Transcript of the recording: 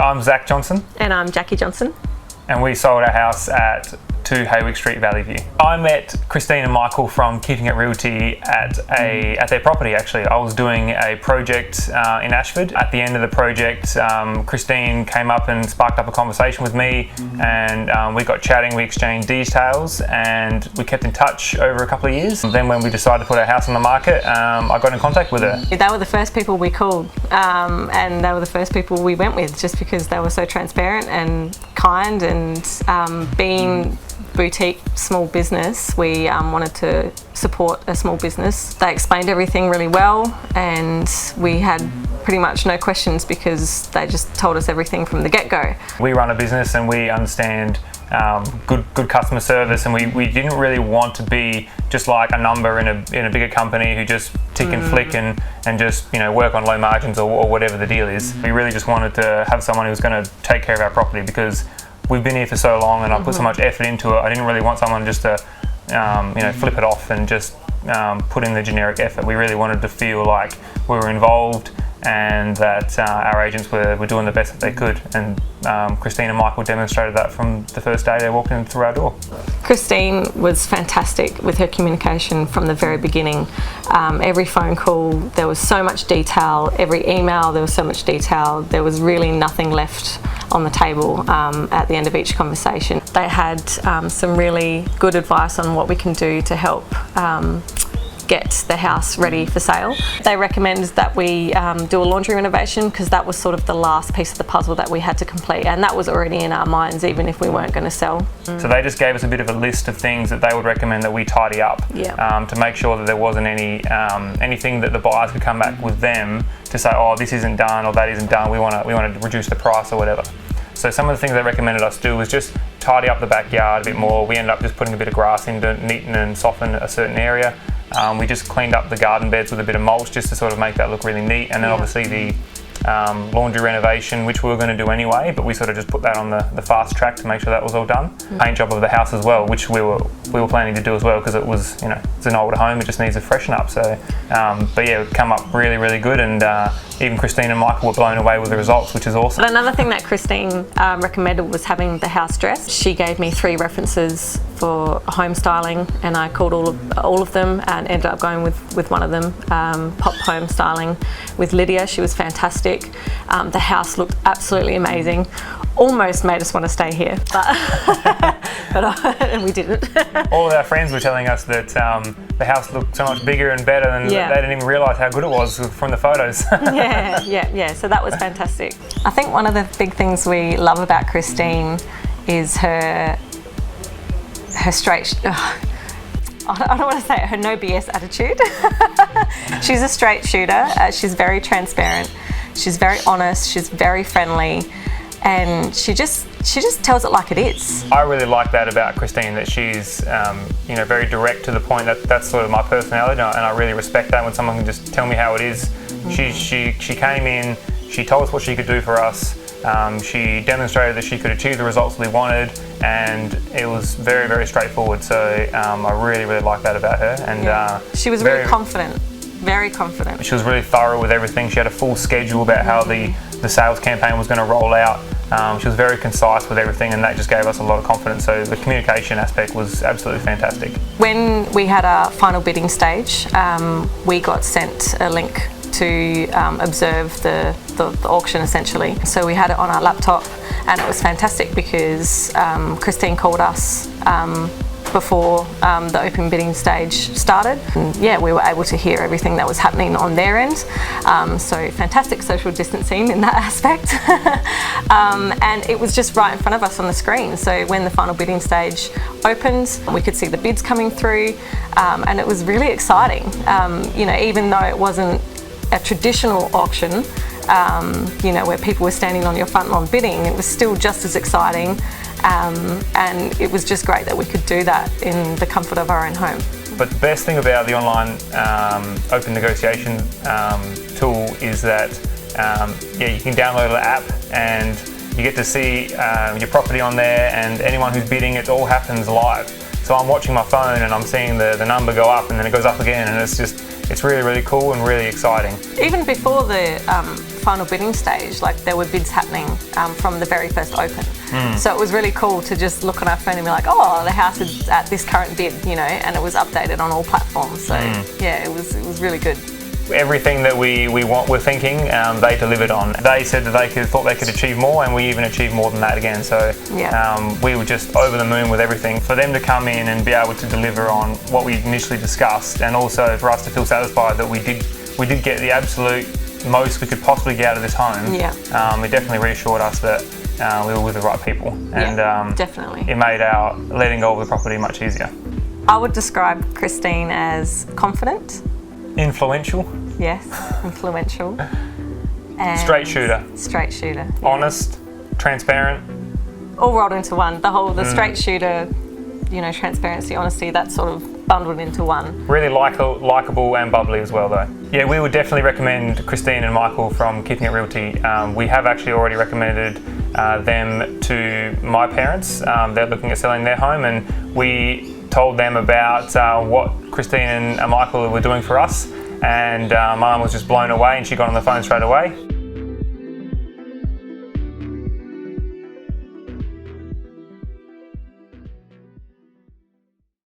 So I'm Zach Johnson. And I'm Jacqui Johnson. And we sold our house at 2 Holowiecki Street, Valley View. I met Christine and Michael from It Realty at their property actually. I was doing a project in Ashford. At the end of the project, Christine came up and sparked up a conversation with me, and we got chatting, we exchanged details, and we kept in touch over a couple of years. Then when we decided to put our house on the market, I got in contact with her. They were the first people we called, and they were the first people we went with, just because they were so transparent and kind, and being boutique small business, we wanted to support a small business. They explained everything really well, and we had pretty much no questions because they just told us everything from the get-go. We run a business and we understand good customer service, and we didn't really want to be just like a number in a bigger company who just tick and flick and just work on low margins or whatever the deal is. We really just wanted to have someone who was going to take care of our property, because we've been here for so long and I put so much effort into it. I didn't really want someone just to flip it off and just put in the generic effort. We really wanted to feel like we were involved and that our agents were doing the best that they could, and Christine and Michael demonstrated that from the first day they walked in through our door. Christine was fantastic with her communication from the very beginning. Every phone call there was so much detail, every email there was so much detail. There was really nothing left on the table at the end of each conversation. They had some really good advice on what we can do to help get the house ready for sale. They recommended that we do a laundry renovation, because that was sort of the last piece of the puzzle that we had to complete, and that was already in our minds even if we weren't going to sell. So they just gave us a bit of a list of things that they would recommend that we tidy up, to make sure that there wasn't anything that the buyers could come back with them to say, oh, this isn't done or that isn't done, we want to reduce the price or whatever. So some of the things they recommended us do was just tidy up the backyard a bit more. We ended up just putting a bit of grass in to neaten and soften a certain area. We just cleaned up the garden beds with a bit of mulch just to sort of make that look really neat. And then obviously the laundry renovation, which we were going to do anyway, but we sort of just put that on the fast track to make sure that was all done. Paint job of the house as well, which we were planning to do as well, because it was, it's an older home, it just needs a freshen up. So, but yeah, it come up really, really good, and even Christine and Michael were blown away with the results, which is awesome. But another thing that Christine recommended was having the house dressed. She gave me 3 references for home styling, and I called all of them and ended up going with one of them, Pop Home Styling with Lydia. She was fantastic. The house looked absolutely amazing. Almost made us want to stay here, but and we didn't. All of our friends were telling us that the house looked so much bigger and better, and they didn't even realise how good it was from the photos. Yeah. So that was fantastic. I think one of the big things we love about Christine is her straight. I don't want to say it, her no BS attitude. She's a straight shooter. She's very transparent. She's very honest. She's very friendly, and she just tells it like it is. I really like that about Christine, that she's very direct to the point. That's sort of my personality, and I really respect that when someone can just tell me how it is. She came in, she told us what she could do for us. She demonstrated that she could achieve the results we wanted, and it was very, very straightforward. So I really, really like that about her. And she was really confident, very confident. She was really thorough with everything. She had a full schedule about how the sales campaign was going to roll out. She was very concise with everything, and that just gave us a lot of confidence. So the communication aspect was absolutely fantastic. When we had our final bidding stage, we got sent a link to observe the auction essentially. So we had it on our laptop, and it was fantastic because Christine called us before the open bidding stage started. And we were able to hear everything that was happening on their end. So fantastic social distancing in that aspect. And it was just right in front of us on the screen. So when the final bidding stage opened, we could see the bids coming through, and it was really exciting. Even though it wasn't a traditional auction, where people were standing on your front lawn bidding, it was still just as exciting, and it was just great that we could do that in the comfort of our own home. But the best thing about the online open negotiation tool is that you can download the app and you get to see your property on there, and anyone who's bidding, it all happens live. So I'm watching my phone and I'm seeing the number go up, and then it goes up again, and it's just It's really, really cool and really exciting. Even before the final bidding stage, like there were bids happening from the very first open. So it was really cool to just look on our phone and be like, oh, the house is at this current bid, you know, and it was updated on all platforms. So yeah, it was really good. Everything that we're thinking, they delivered on. They said that thought they could achieve more, and we even achieved more than that again. So we were just over the moon with everything. For them to come in and be able to deliver on what we initially discussed, and also for us to feel satisfied that we did get the absolute most we could possibly get out of this home. It definitely reassured us that we were with the right people, and definitely it made our letting go of the property much easier. I would describe Christine as confident. Influential. Yes, influential. And straight shooter. Straight shooter. Yeah. Honest, transparent. All rolled into one. The straight shooter, you know, transparency, honesty, that's sort of bundled into one. Really likeable and bubbly as well, though. Yeah, we would definitely recommend Christine and Michael from Keeping It Realty. We have actually already recommended them to my parents. They're looking at selling their home, and we told them about what Christine and Michael were doing for us, and my mum was just blown away, and she got on the phone straight away.